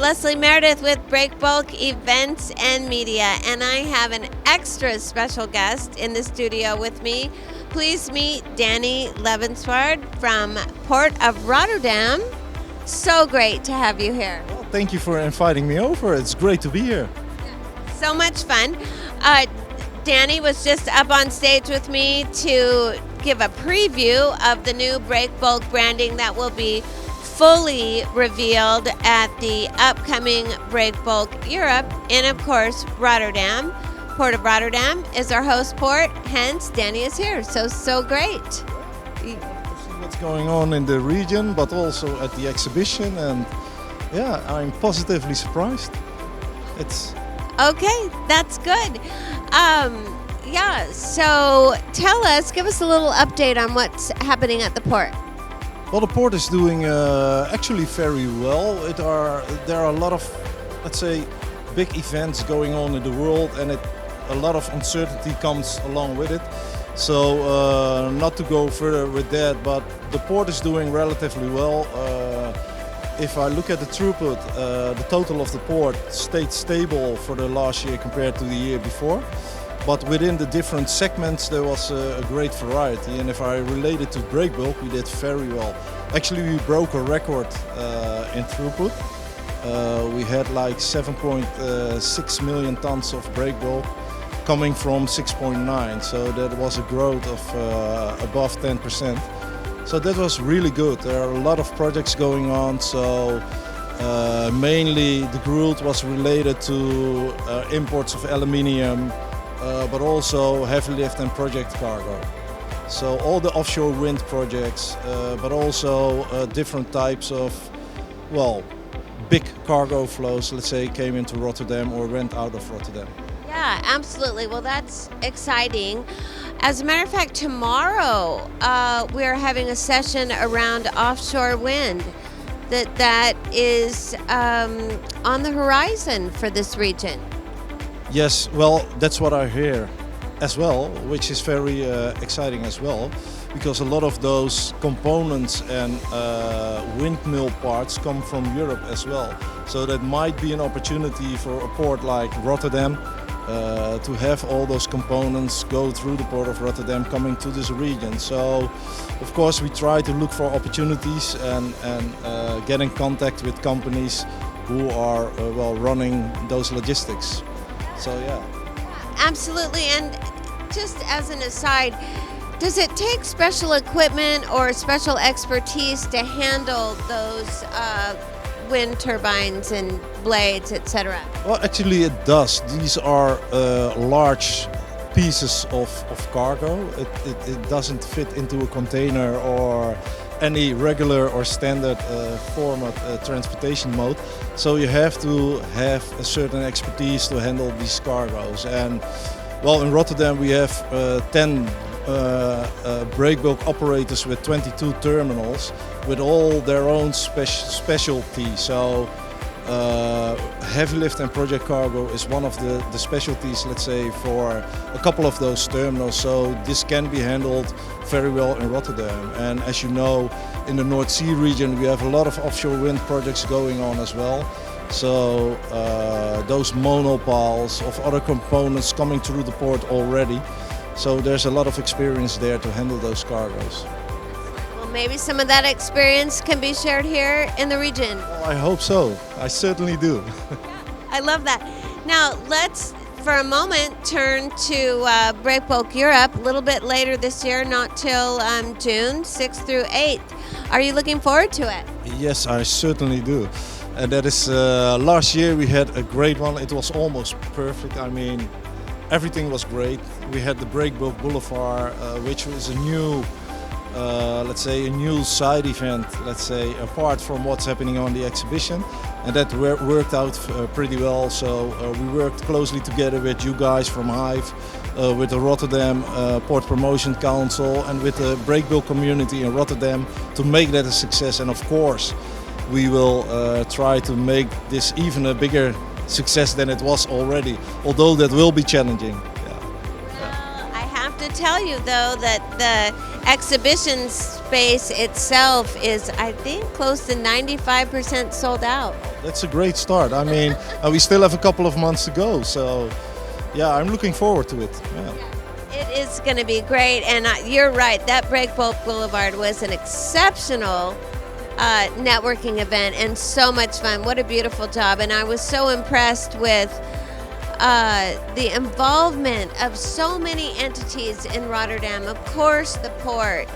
Leslie Meredith with Breakbulk Events and Media, and I have an extra special guest in the studio with me. Please meet Danny Levenswaard from Port of Rotterdam. So great to have you here. Well, thank you for inviting me over. It's great to be here. So much fun. Danny was just up on stage with me to give a preview of the new Breakbulk branding that will be fully revealed at the upcoming Breakbulk Europe in, of course, Rotterdam. Port of Rotterdam is our host port, hence Danny is here. So great. To see what's going on in the region, but also at the exhibition, and yeah, I'm positively surprised. It's okay, that's good. So tell us, give us a little update on what's happening at the port. Well, the port is doing actually very well. There are a lot of, let's say, big events going on in the world, and a lot of uncertainty comes along with it. So not to go further with that, but the port is doing relatively well. If I look at the throughput, the total of the port stayed stable for the last year compared to the year before. But within the different segments there was a great variety, and if I relate it to Breakbulk, we did very well. Actually, we broke a record in throughput. We had like 7.6 million tons of Breakbulk coming from 6.9, so that was a growth of above 10%. So that was really good. There are a lot of projects going on, so mainly the growth was related to imports of aluminium, but also heavy lift and project cargo. So all the offshore wind projects, but also different types of, well, big cargo flows, let's say, came into Rotterdam or went out of Rotterdam. Yeah, absolutely. Well, that's exciting. As a matter of fact, tomorrow we're having a session around offshore wind that is on the horizon for this region. Yes, well, that's what I hear as well, which is very exciting as well, because a lot of those components and windmill parts come from Europe as well. So that might be an opportunity for a port like Rotterdam to have all those components go through the Port of Rotterdam coming to this region. So, of course, we try to look for opportunities and get in contact with companies who are running those logistics. So yeah. Absolutely, and just as an aside, does it take special equipment or special expertise to handle those wind turbines and blades, etc.? Well, actually it does. These are large pieces of cargo. It doesn't fit into a container or any regular or standard format transportation mode. So you have to have a certain expertise to handle these cargoes. And well, in Rotterdam we have 10 breakbulk operators with 22 terminals with all their own specialty. So heavy lift and project cargo is one of the specialties, let's say, for a couple of those terminals. So this can be handled very well in Rotterdam. And as you know, in the North Sea region we have a lot of offshore wind projects going on as well. So those monopiles of other components coming through the port already. So there's a lot of experience there to handle those cargoes. Well, maybe some of that experience can be shared here in the region. Well, I hope so. I certainly do. I love that. Now let's, for a moment, turn to Breakbulk Europe a little bit later this year, not till June 6th through 8th. Are you looking forward to it? Yes, I certainly do. And that is, last year we had a great one. It was almost perfect. I mean, everything was great. We had the Breakbulk Boulevard, which was a new, let's say, a new side event, let's say, apart from what's happening on the exhibition. And that worked out pretty well. So we worked closely together with you guys from Hive, with the Rotterdam Port Promotion Council and with the Breakbulk community in Rotterdam to make that a success. And of course, we will try to make this even a bigger success than it was already, although that will be challenging. Well, I have to tell you though that the exhibition space itself is, I think, close to 95% sold out. That's a great start. I mean, we still have a couple of months to go, so yeah, I'm looking forward to it. Yeah. It is going to be great, and you're right. That Breakbulk Boulevard was an exceptional networking event and so much fun. What a beautiful job, and I was so impressed with the involvement of so many entities in Rotterdam. Of course, the port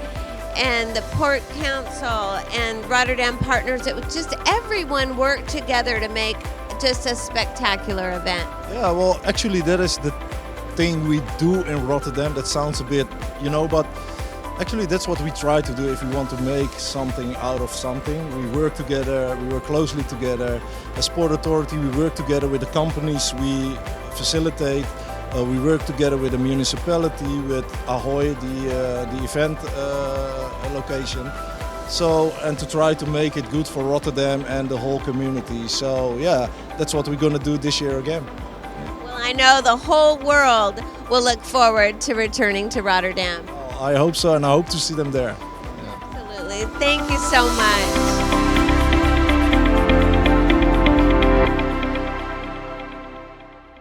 and the Port Council and Rotterdam Partners. It was just everyone worked together to make just a spectacular event. Yeah, well, actually, that is the thing we do in Rotterdam. That sounds a bit, but actually that's what we try to do if we want to make something out of something. We work together, we work closely together. As Port Authority, we work together with the companies we facilitate. We work together with the municipality, with Ahoy, the event location. So, and to try to make it good for Rotterdam and the whole community. So yeah, that's what we're going to do this year again. Well, I know the whole world will look forward to returning to Rotterdam. I hope so, and I hope to see them there. Absolutely. Thank you so much.